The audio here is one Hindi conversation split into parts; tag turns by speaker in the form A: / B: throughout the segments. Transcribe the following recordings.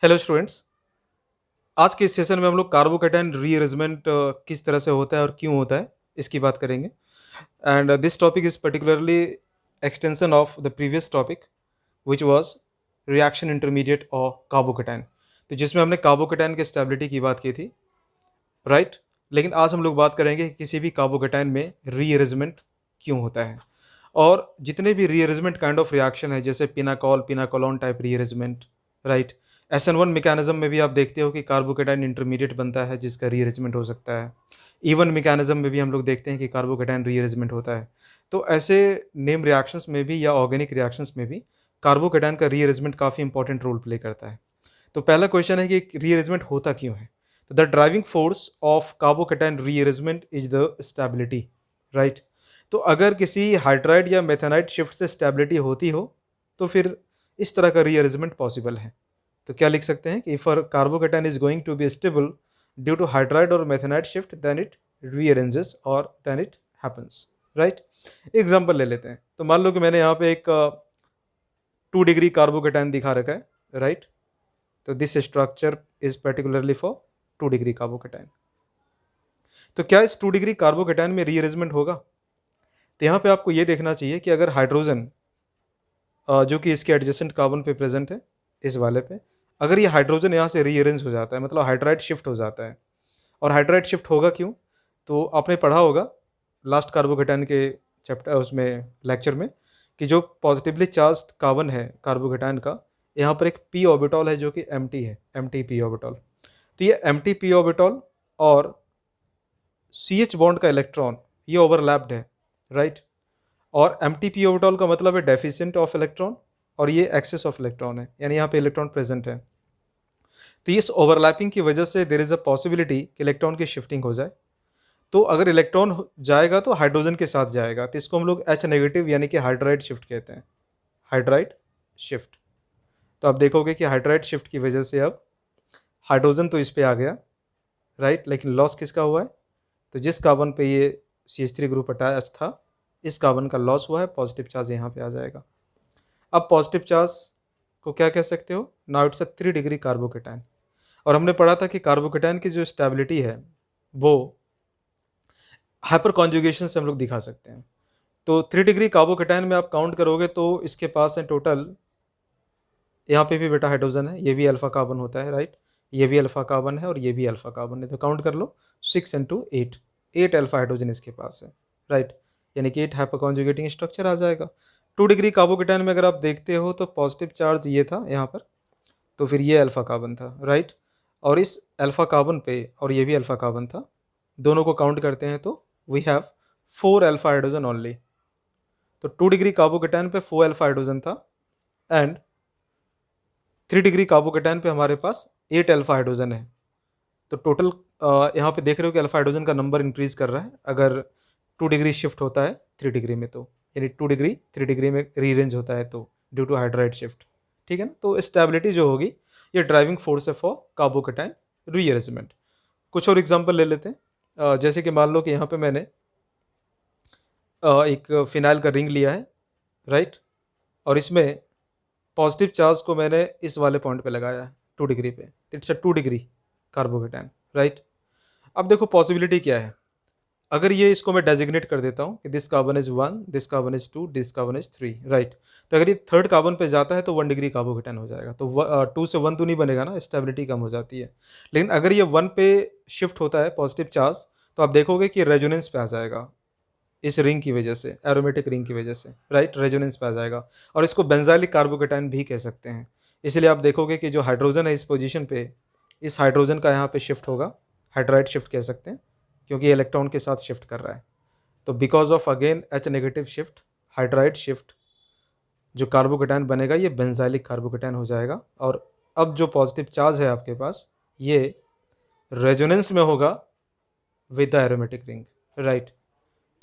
A: Hello students. आज के इस सेशन में हम लोग कार्बोकेटाइन रीअरेंजमेंट किस तरह से होता है और क्यों होता है इसकी बात करेंगे। And this topic is particularly extension of the previous topic which was reaction intermediate और कार्बोकेटाइन। तो जिसमें हमने कार्बोकेटाइन के स्टेबिलिटी की बात की थी, राइट। लेकिन आज हम लोग बात करेंगे कि किसी भी कार्बोकेटाइन में रीअरेंजमेंट क्यों होता है, और जितने भी रीअरेंजमेंट काइंड ऑफ रिएक्शन है जैसे pinacol pinacolone type rearrangement, right. SN1 mechanism में भी आप देखते हो कि कार्बोकेटाइन इंटरमीडिएट बनता है जिसका रीअरेंजमेंट हो सकता है। इवन मैकेनिज्म में भी हम लोग देखते हैं कि कार्बोकेटाइन रीअरेंजमेंट होता है। तो ऐसे नेम रिएक्शंस में भी या ऑर्गेनिक रिएक्शंस में भी कार्बोकेटाइन का रीअरेंजमेंट काफ़ी इंपॉर्टेंट रोल प्ले करता है। तो पहला क्वेश्चन है कि रीअरेंजमेंट होता क्यों है। तो the driving force of carbocation rearrangement is the stability, right. तो अगर किसी हाइड्राइड या मेथेनाइट शिफ्ट से स्टेबिलिटी होती हो तो फिर इस तरह का रीअरेंजमेंट पॉसिबल है। तो क्या लिख सकते हैं कि if carbocation is going to be stable due to hydride और methanide shift then it rearranges और then it happens, right. Example ले लेते हैं। तो मान लो कि मैंने यहाँ पे एक 2 डिग्री कार्बोकेटाइन दिखा रखा है, राइट। तो this structure is particularly for 2 degree carbocation. तो क्या इस 2 डिग्री कार्बोकेटाइन में रीअरेंजमेंट होगा? तो यहाँ पे आपको ये देखना चाहिए कि अगर हाइड्रोजन जो कि इसके एडजेसेंट कार्बन पे प्रेजेंट है, इस वाले पे, अगर ये हाइड्रोजन यहाँ से रीअरेंज हो जाता है, मतलब हाइड्राइड शिफ्ट हो जाता है। और हाइड्राइड शिफ्ट होगा क्यों? तो आपने पढ़ा होगा लास्ट कार्बोकेटाइन के चैप्टर उसमें लेक्चर में कि जो पॉजिटिवली चार्ज कार्बन है कार्बोकेटाइन का, यहाँ पर एक पी ऑर्बिटॉल है जो कि एम्प्टी है, एम्प्टी पी ऑर्बिटॉल। तो ये एम्प्टी पी ऑर्बिटॉल और सी एच बॉन्ड का इलेक्ट्रॉन ये ओवरलैप्ड है, राइट। और एम्प्टी पी ऑर्बिटॉल का मतलब है डेफिशिएंट ऑफ इलेक्ट्रॉन, और ये एक्सेस ऑफ इलेक्ट्रॉन है, यानी यहाँ पे इलेक्ट्रॉन प्रेजेंट है। तो इस ओवरलैपिंग की वजह से देयर इज अ पॉसिबिलिटी कि इलेक्ट्रॉन की शिफ्टिंग हो जाए। तो अगर इलेक्ट्रॉन जाएगा तो हाइड्रोजन के साथ जाएगा, तो इसको हम लोग H नेगेटिव यानी कि हाइड्राइड शिफ्ट कहते हैं, हाइड्राइड शिफ्ट। तो आप देखोगे कि हाइड्राइड शिफ्ट की वजह से अब हाइड्रोजन तो इस पे आ गया, राइट, लेकिन लॉस किसका हुआ है? तो जिस कार्बन पे ये CH3 ग्रुप अटैच था, इस कार्बन का लॉस हुआ है, पॉजिटिव चार्ज यहाँ पे आ जाएगा। अब पॉजिटिव चार्ज को क्या कह सकते हो? Now it's a 3 degree carbocation. और हमने पढ़ा था कि कार्बोकेटाइन की जो स्टेबिलिटी है वो हाइपर कॉन्जुगेशन से हम लोग दिखा सकते हैं। तो 3 डिग्री कार्बोकेटाइन में आप काउंट करोगे तो इसके पास है टोटल, यहाँ पे भी बेटा हाइड्रोजन है, ये भी अल्फा कार्बन होता है, राइट। ये भी अल्फा कार्बन है और ये भी अल्फा कार्बन है, तो काउंट कर लो 6 इंटू 8, 8 अल्फा हाइड्रोजन इसके पास है, राइट। यानी कि 8 हाइपर कॉन्जुगेटिंग स्ट्रक्चर आ जाएगा। 2 डिग्री कार्बोकेटाइन में अगर आप देखते हो तो पॉजिटिव चार्ज ये था यहाँ पर, तो फिर ये अल्फा कार्बन था, राइट। और इस अल्फा कार्बन पे और ये भी अल्फा कार्बन था, दोनों को काउंट करते हैं तो we have 4 alpha hydrogen only. तो 2 डिग्री कार्बोकेटाइन पे 4 अल्फा हाइड्रोजन था, एंड 3 डिग्री कार्बोकेटाइन पे हमारे पास 8 अल्फा हाइड्रोजन है। तो टोटल यहाँ पे देख रहे हो कि अल्फा हाइड्रोजन का नंबर इंक्रीज कर रहा है अगर 2 डिग्री शिफ्ट होता है 3 डिग्री में, तो यानी 2 डिग्री 3 डिग्री में रीरेंज होता है तो ड्यू टू हाइड्राइड शिफ्ट, ठीक है ना। तो स्टेबिलिटी जो होगी ये ड्राइविंग फोर्स है फॉर कार्बोकेटाइन रीअरेंजमेंट। कुछ और एग्जांपल ले लेते हैं। जैसे कि मान लो कि यहाँ पे मैंने एक फिनाइल का रिंग लिया है, राइट। और इसमें पॉजिटिव चार्ज को मैंने इस वाले पॉइंट पे लगाया है 2 डिग्री पे, it's a 2 degree carbocation, right. अब देखो पॉसिबिलिटी क्या है। अगर ये इसको मैं डेजिग्नेट कर देता हूँ कि this carbon is 1, this carbon is 2, this carbon is 3, right. तो अगर ये थर्ड कार्बन पे जाता है तो 1 डिग्री कार्बोकेटाइन हो जाएगा। तो 2 से 1 तो नहीं बनेगा ना, स्टेबिलिटी कम हो जाती है। लेकिन अगर ये 1 पे शिफ्ट होता है पॉजिटिव चार्ज, तो आप देखोगे कि रेजोनेंस पे आ जाएगा, इस रिंग की वजह से, एरोमेटिक रिंग की वजह से, राइट, रेजोनेंस पे आ जाएगा। और इसको बेंजाइलिक कार्बोकेटाइन भी कह सकते हैं। इसलिए आप देखोगे कि जो हाइड्रोजन है इस पोजीशन पे, इस हाइड्रोजन का यहाँ पे शिफ्ट होगा, हाइड्राइड शिफ्ट कह सकते हैं, क्योंकि ये इलेक्ट्रॉन के साथ शिफ्ट कर रहा है। तो because of again H negative shift, hydride shift, जो कार्बोकेटाइन बनेगा ये बेंजाइलिक कार्बोकेटाइन हो जाएगा। और अब जो पॉजिटिव चार्ज है आपके पास ये रेजोनेंस में होगा with the aromatic ring, right.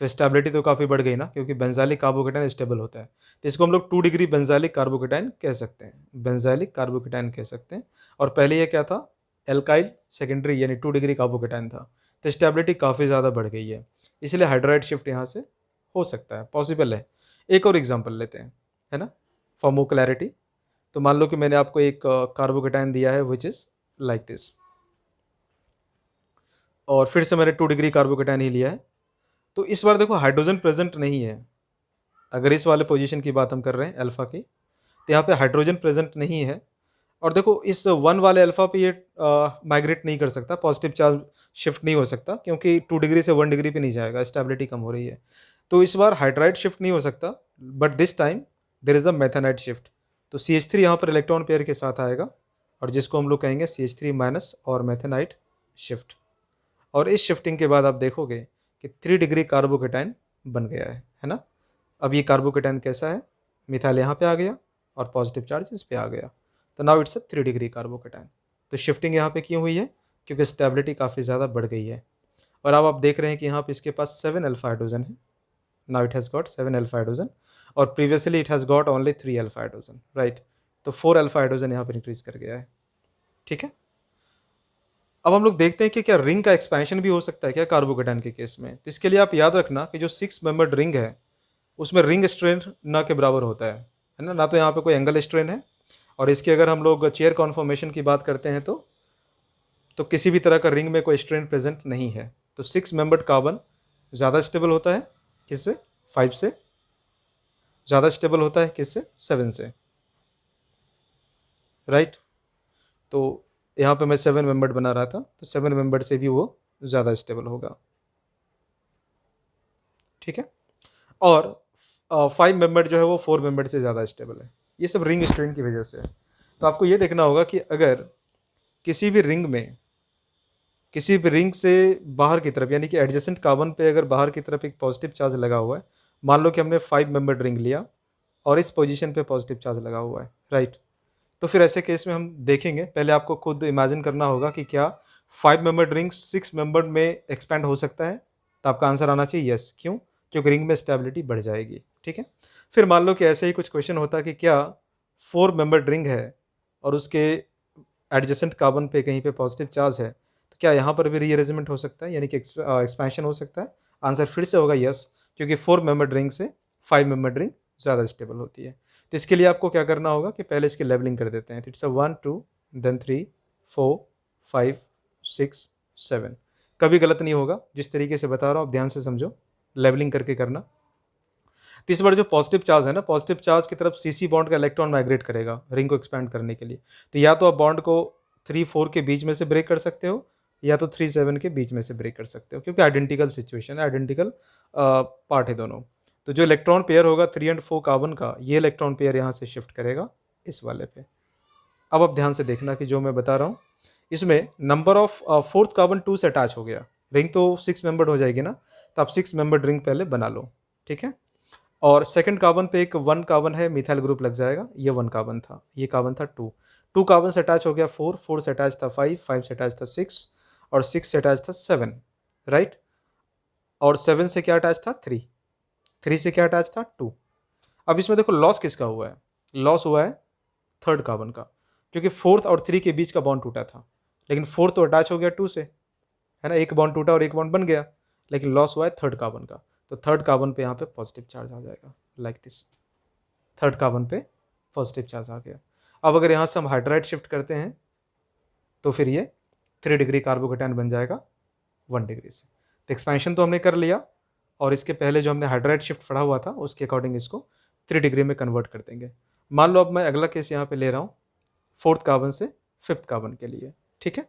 A: तो स्टेबिलिटी तो काफ़ी बढ़ गई ना, क्योंकि बेंजाइलिक कार्बोकेटाइन स्टेबल होता है। तो इसको हम लोग 2 डिग्री बेंजाइलिक कार्बोकेटाइन कह सकते हैं, बेंजाइलिक कार्बोकेटाइन कह सकते हैं। और पहले ये क्या था? एल्काइल सेकेंडरी यानी 2 डिग्री कार्बोकेटाइन था। तो स्टेबिलिटी काफ़ी ज़्यादा बढ़ गई है, इसलिए हाइड्राइड शिफ्ट यहाँ से हो सकता है, पॉसिबल है। एक और एग्जाम्पल लेते हैं, है ना, फॉर मोर क्लैरिटी। तो मान लो कि मैंने आपको एक कार्बोकेटाइन दिया है विच इज़ लाइक दिस, और फिर से मैंने 2 डिग्री कार्बोकेटाइन ही लिया है। तो इस बार देखो हाइड्रोजन प्रेजेंट नहीं है। अगर इस वाले पोजीशन की बात हम कर रहे हैं अल्फा की, तो यहाँ पे हाइड्रोजन प्रेजेंट नहीं है। और देखो इस 1 वाले अल्फा पे ये माइग्रेट नहीं कर सकता, पॉजिटिव चार्ज शिफ्ट नहीं हो सकता, क्योंकि 2 डिग्री से 1 डिग्री पे नहीं जाएगा, स्टेबिलिटी कम हो रही है। तो इस बार हाइड्राइड शिफ्ट नहीं हो सकता, but this time there is a methanide shift. तो CH3 यहाँ पर इलेक्ट्रॉन पेयर के साथ आएगा, और जिसको हम लोग कहेंगे CH3 माइनस और मैथेनाइट शिफ्ट। और इस शिफ्टिंग के बाद आप देखोगे कि 3 डिग्री कार्बोकेटाइन बन गया है ना। अब ये कार्बोकेटाइन कैसा है, मिथाइल यहाँ पे आ गया और पॉजिटिव चार्ज इस पे आ गया, तो now it's a 3 degree carbocation. तो शिफ्टिंग यहाँ पे क्यों हुई है, क्योंकि स्टेबिलिटी काफ़ी ज़्यादा बढ़ गई है। और अब आप देख रहे हैं कि यहाँ पे इसके पास 7 अल्फा हाइड्रोजन है। Now it has got 7 alpha hydrogen, और previously it has got only 3 alpha hydrogen, right. तो 4 अल्फा हाइड्रोजन यहाँ पर इंक्रीज कर गया है, ठीक है। अब हम लोग देखते हैं कि क्या रिंग का एक्सपेंशन भी हो सकता है क्या कार्बोकेटाइन के केस में। तो इसके लिए आप याद रखना कि जो 6 मेंबर्ड रिंग है उसमें रिंग स्ट्रेंथ न के बराबर होता है ना। ना तो यहाँ पे कोई एंगल स्ट्रेन है, और इसके अगर हम लोग चेयर कॉन्फॉर्मेशन की बात करते हैं तो किसी भी तरह का रिंग में कोई स्ट्रेन प्रेजेंट नहीं है। तो 6 मेंबर्ड कार्बन ज़्यादा स्टेबल होता है किससे, 5 से। ज़्यादा स्टेबल होता है किससे, 7 से, राइट। तो यहाँ पे मैं 7 मेंबर्ड बना रहा था, तो 7 मेंबर्ड से भी वो ज़्यादा स्टेबल होगा, ठीक है। और 5 मेंबर्ड जो है वो 4 मेंबर्ड से ज़्यादा स्टेबल है। ये सब रिंग स्ट्रेन की वजह से है। तो आपको ये देखना होगा कि अगर किसी भी रिंग में, किसी भी रिंग से बाहर की तरफ, यानी कि एडजेसेंट कार्बन पे अगर बाहर की तरफ एक पॉजिटिव चार्ज लगा हुआ है, मान लो कि हमने 5 मेंबर्ड रिंग लिया और इस पोजीशन पे पॉजिटिव चार्ज लगा हुआ है, राइट। तो फिर ऐसे केस में हम देखेंगे, पहले आपको खुद इमेजिन करना होगा कि क्या 5 मेंबर्ड रिंग 6 मेंबर्ड में एक्सपेंड हो सकता है। तो आपका आंसर आना चाहिए यस। क्यों, क्योंकि रिंग में स्टेबिलिटी बढ़ जाएगी, ठीक है। फिर मान लो कि ऐसे ही कुछ क्वेश्चन होता है कि क्या 4 मेंबर्ड रिंग है और उसके एडजेसेंट कार्बन पे कहीं पे पॉजिटिव चार्ज है, तो क्या यहाँ पर भी रीअरेंजमेंट हो सकता है, यानी कि एक्सपेंशन हो सकता है। आंसर फिर से होगा यस, क्योंकि 4 मेंबर्ड रिंग से 5 मेंबर्ड रिंग ज़्यादा स्टेबल होती है। तो इसके लिए आपको क्या करना होगा कि पहले इसकी लेवलिंग कर देते हैं। इट्स अ 1 2 देन 3 4 5 6 7। कभी गलत नहीं होगा, जिस तरीके से बता रहा हूँ आप ध्यान से समझो, लेवलिंग करके करना। तो इस बार जो पॉजिटिव चार्ज है ना, पॉजिटिव चार्ज की तरफ CC बॉन्ड का इलेक्ट्रॉन माइग्रेट करेगा रिंग को एक्सपैंड करने के लिए। तो या तो आप बॉन्ड को 3 4 के बीच में से ब्रेक कर सकते हो, या तो 3 7 के बीच में से ब्रेक कर सकते हो, क्योंकि आइडेंटिकल सिचुएशन है, आइडेंटिकल पार्ट है दोनों। तो जो इलेक्ट्रॉन पेयर होगा 3 और 4 कार्बन का, ये इलेक्ट्रॉन पेयर यहाँ से शिफ्ट करेगा इस वाले पे। अब आप ध्यान से देखना कि जो मैं बता रहा हूँ, इसमें नंबर ऑफ 4th कार्बन 2 से अटैच हो गया, रिंग तो 6 मेंबर्ड हो जाएगी ना, तो आप 6 मेंबर्ड रिंग पहले बना लो, ठीक है। और सेकंड कार्बन पे एक 1 कार्बन है, मिथाइल ग्रुप लग जाएगा। ये 1 कार्बन था, ये कार्बन था 2 कार्बन से अटैच हो गया 4 से अटैच था 5 से अटैच था 6, और 6 से अटैच था 7, राइट। और 7 से क्या अटैच था 3 से क्या अटैच था 2। अब इसमें देखो लॉस किसका हुआ है, लॉस हुआ है 3rd कार्बन का, क्योंकि 4th और 3 के बीच का बॉन्ड टूटा था, लेकिन 4th तो अटैच हो गया 2 से, है ना, एक बॉन्ड टूटा और एक बॉन्ड बन गया, लेकिन लॉस हुआ है 3rd कार्बन का। तो 3rd कार्बन पे यहाँ पे पॉजिटिव चार्ज आ जाएगा लाइक दिस, 3rd कार्बन पे पॉजिटिव चार्ज आ गया। अब अगर यहाँ से हम हाइड्राइड शिफ्ट करते हैं तो फिर ये 3 डिग्री कार्बोकेटाइन बन जाएगा 1 डिग्री से। तो एक्सपेंशन तो हमने कर लिया, और इसके पहले जो हमने हाइड्राइड शिफ्ट पढ़ा हुआ था उसके अकॉर्डिंग इसको 3 डिग्री में कन्वर्ट कर देंगे। मान लो अब मैं अगला केस यहाँ पे ले रहा हूँ 4th कार्बन से 5th कार्बन के लिए, ठीक है।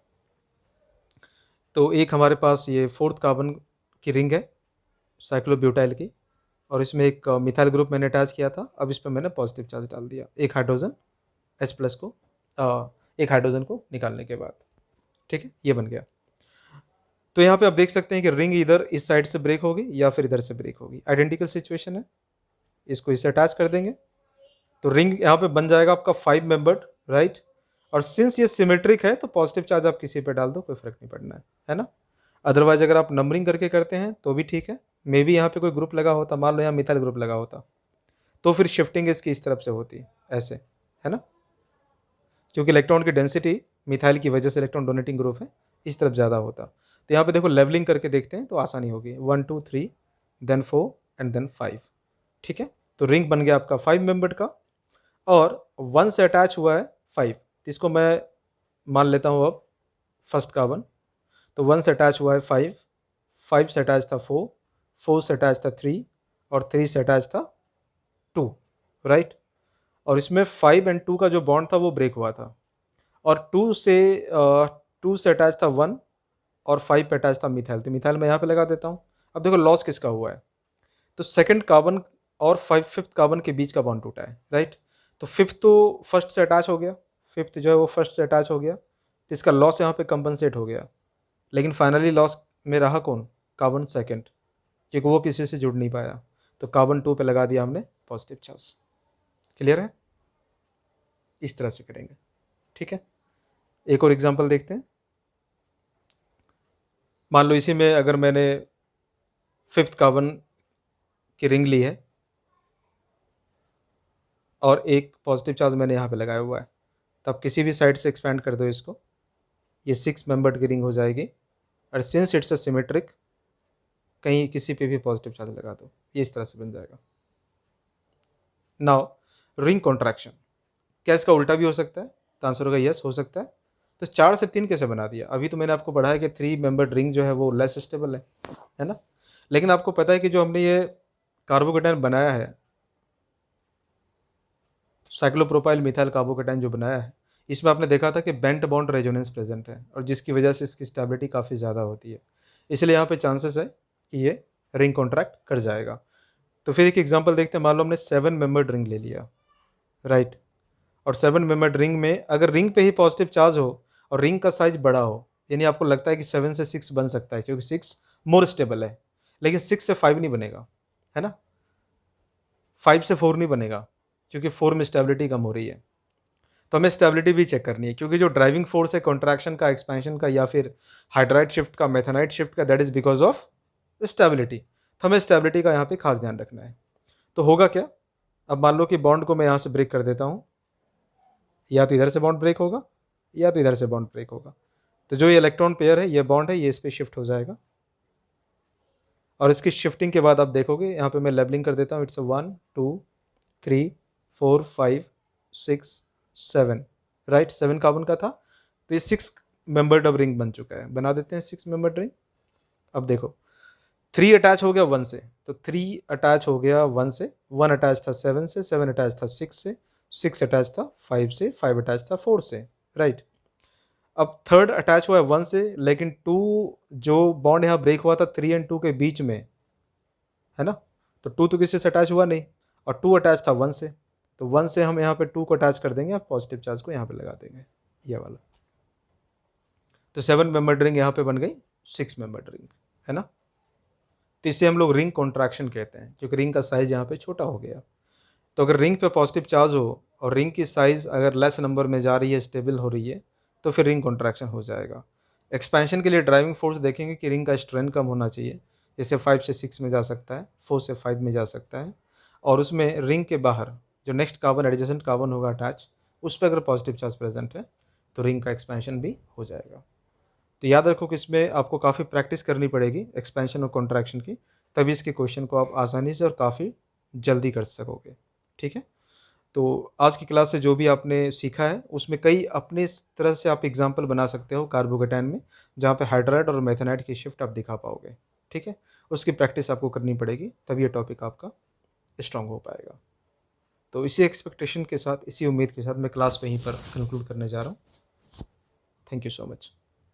A: तो एक हमारे पास ये 4th कार्बन की रिंग है साइक्लोब्यूटाइल की, और इसमें एक मिथाइल ग्रुप मैंने अटैच किया था। अब इस पर मैंने पॉजिटिव चार्ज डाल दिया, एक हाइड्रोजन H+ को एक हाइड्रोजन को निकालने के बाद, ठीक है, ये बन गया। तो यहाँ पे आप देख सकते हैं कि रिंग इधर इस साइड से ब्रेक होगी या फिर इधर से ब्रेक होगी, आइडेंटिकल सिचुएशन है। इसको इससे अटैच कर देंगे तो रिंग यहाँ पे बन जाएगा आपका 5 मेंबर्ड, राइट। और सिंस ये सिमेट्रिक है तो पॉजिटिव चार्ज आप किसी पे डाल दो, कोई फर्क नहीं पड़ना है ना। अदरवाइज अगर आप नंबरिंग करके करते हैं तो भी ठीक है, मे बी यहाँ पे कोई ग्रुप लगा होता, मान लो यहाँ मिथाइल ग्रुप लगा होता, तो फिर शिफ्टिंग इसकी इस तरफ से होती ऐसे, है ना, क्योंकि इलेक्ट्रॉन की डेंसिटी मिथाइल की वजह से इलेक्ट्रॉन डोनेटिंग ग्रुप है, इस तरफ ज़्यादा होता। तो यहाँ पे देखो लेवलिंग करके देखते हैं तो आसानी होगी, 1 2 3 देन 4 एंड देन 5, ठीक है। तो रिंग बन गया आपका 5 मेंबर्ड का। और 1 से अटैच हुआ है 5, तो इसको मैं मान लेता हूँ अब फर्स्ट कार्बन। तो 1 से अटैच हुआ है 5, 5 से अटैच था 4, 4 से अटैच था 3 और 3 से अटैच था 2, राइट। और इसमें 5 एंड 2 का जो बॉन्ड था वो ब्रेक हुआ था, और 2 से अटैच था 1 और 5 पे अटैच था मिथाइल, तो मिथाइल मैं यहाँ पे लगा देता हूँ। अब देखो लॉस किसका हुआ है, तो सेकंड कार्बन और फिफ्थ कार्बन के बीच का बॉन्ड टूटा है, राइट। तो फिफ्थ तो फर्स्ट से अटैच हो गया, फिफ्थ जो है वो फर्स्ट से अटैच हो गया, तो इसका लॉस यहाँ पे कंपनसेट हो गया। लेकिन फाइनली लॉस में रहा कौन, कार्बन सेकंड, क्योंकि वो किसी से जुड़ नहीं पाया, तो कार्बन 2 पे लगा दिया हमने पॉजिटिव चार्ज। क्लियर है, इस तरह से करेंगे, ठीक है। एक और एग्जांपल देखते हैं। मान लो इसी में अगर मैंने फिफ्थ कार्बन की रिंग ली है और एक पॉजिटिव चार्ज मैंने यहाँ पे लगाया हुआ है, तो आप किसी भी साइड से एक्सपेंड कर दो इसको, ये 6 मेंबर्ड की रिंग हो जाएगी। और सिंस इट्स अ सिमेट्रिक, कहीं किसी पे भी पॉजिटिव चार्ज लगा दो, ये इस तरह से बन जाएगा। नाउ रिंग कॉन्ट्रैक्शन, क्या इसका उल्टा भी हो सकता है, तो आंसर होगा यस हो सकता है। तो 4 से 3 कैसे बना दिया, अभी तो मैंने आपको पढ़ाया कि 3 मेंबर्ड रिंग जो है वो लेस स्टेबल है ना। लेकिन आपको पता है कि जो हमने ये कार्बोकेटाइन बनाया है, साइक्लोप्रोपाइल मिथाइल कार्बोकेटाइन जो बनाया है, इसमें आपने देखा था कि बेंट बॉन्ड रेजोनेंस प्रेजेंट है, और जिसकी वजह से इसकी स्टेबिलिटी काफ़ी ज़्यादा होती है, इसलिए यहाँ पे चांसेस है कि ये रिंग कॉन्ट्रैक्ट कर जाएगा। तो फिर एक एग्जांपल देखते हैं। मान लो हमने 7 मेंबर्ड रिंग ले लिया, राइट। और 7 मेंबर्ड रिंग में अगर रिंग पे ही पॉजिटिव चार्ज हो और रिंग का साइज बड़ा हो, यानी आपको लगता है कि 7 से 6 बन सकता है क्योंकि 6 मोर स्टेबल है, लेकिन 6 से 5 नहीं बनेगा, है ना। 5 से 4 नहीं बनेगा क्योंकि 4 में स्टेबिलिटी कम हो रही है। तो हमें स्टेबिलिटी भी चेक करनी है, क्योंकि जो ड्राइविंग फोर्स है कॉन्ट्रैक्शन का, एक्सपेंशन का, या फिर हाइड्राइड शिफ्ट का, मेथेनाइट शिफ्ट का, that is because of stability. तो हमें स्टेबिलिटी का यहाँ पे खास ध्यान रखना है। तो होगा क्या, अब मान लो कि बॉन्ड को मैं यहाँ से ब्रेक कर देता हूँ, या तो इधर से बॉन्ड ब्रेक होगा या तो इधर से बॉन्ड ब्रेक होगा। तो जो ये इलेक्ट्रॉन पेयर है, ये बॉन्ड है, ये इस पर शिफ्ट हो जाएगा। और इसकी शिफ्टिंग के बाद आप देखोगे, यहाँ पे मैं लेबलिंग कर देता हूँ, इट्स 1 2 3 4 5 6 7, राइट। 7 कार्बन का था, तो ये 6 मेंबर्ड अब रिंग बन चुका है, बना देते हैं 6 मेंबर्ड रिंग। अब देखो 3 अटैच हो गया 1 से, तो 3 अटैच हो गया 1 से, 1 अटैच था 7 से, 7 अटैच था 6 से, 6 अटैच था 5 से, 5 अटैच था 4 से, राइट। अब थर्ड अटैच हुआ है 1 से, लेकिन 2 जो बॉन्ड यहाँ ब्रेक हुआ था 3 एंड 2 के बीच में, है ना, तो 2 तो किसी से अटैच हुआ नहीं, और 2 अटैच था 1 से, तो 1 से हम यहाँ पे 2 को अटैच कर देंगे, पॉजिटिव चार्ज को यहाँ पे लगा देंगे, ये वाला। तो 7 मेंबर्ड रिंग यहाँ पे बन गई 6 मेंबर्ड रिंग, है ना। तो इसे हम लोग रिंग कॉन्ट्रैक्शन कहते हैं, क्योंकि रिंग का साइज यहाँ पे छोटा हो गया। तो अगर रिंग पे पॉजिटिव चार्ज हो और रिंग की साइज अगर लेस नंबर में जा रही है, स्टेबल हो रही है, तो फिर रिंग कॉन्ट्रैक्शन हो जाएगा। एक्सपेंशन के लिए ड्राइविंग फोर्स देखेंगे कि रिंग का स्ट्रेंथ कम होना चाहिए, जैसे 5 से 6 में जा सकता है, 4 से 5 में जा सकता है, और उसमें रिंग के बाहर जो नेक्स्ट कार्बन एडजेसेंट कार्बन होगा अटैच, उस पर अगर पॉजिटिव चार्ज प्रेजेंट है तो रिंग का एक्सपेंशन भी हो जाएगा। तो याद रखो कि इसमें आपको काफ़ी प्रैक्टिस करनी पड़ेगी एक्सपेंशन और कॉन्ट्रैक्शन की, तभी इसके क्वेश्चन को आप आसानी से और काफ़ी जल्दी कर सकोगे, ठीक है। तो आज की क्लास से जो भी आपने सीखा है उसमें कई अपने इस तरह से आप एग्जाम्पल बना सकते हो कार्बोकेटाइन में, जहाँ पे हाइड्राइड और मेथेनाइट की शिफ्ट आप दिखा पाओगे, ठीक है। उसकी प्रैक्टिस आपको करनी पड़ेगी, तभी ये टॉपिक आपका स्ट्रांग हो पाएगा। तो इसी एक्सपेक्टेशन के साथ, इसी उम्मीद के साथ मैं क्लास वहीं पर कंक्लूड करने जा रहा हूँ। Thank you so much.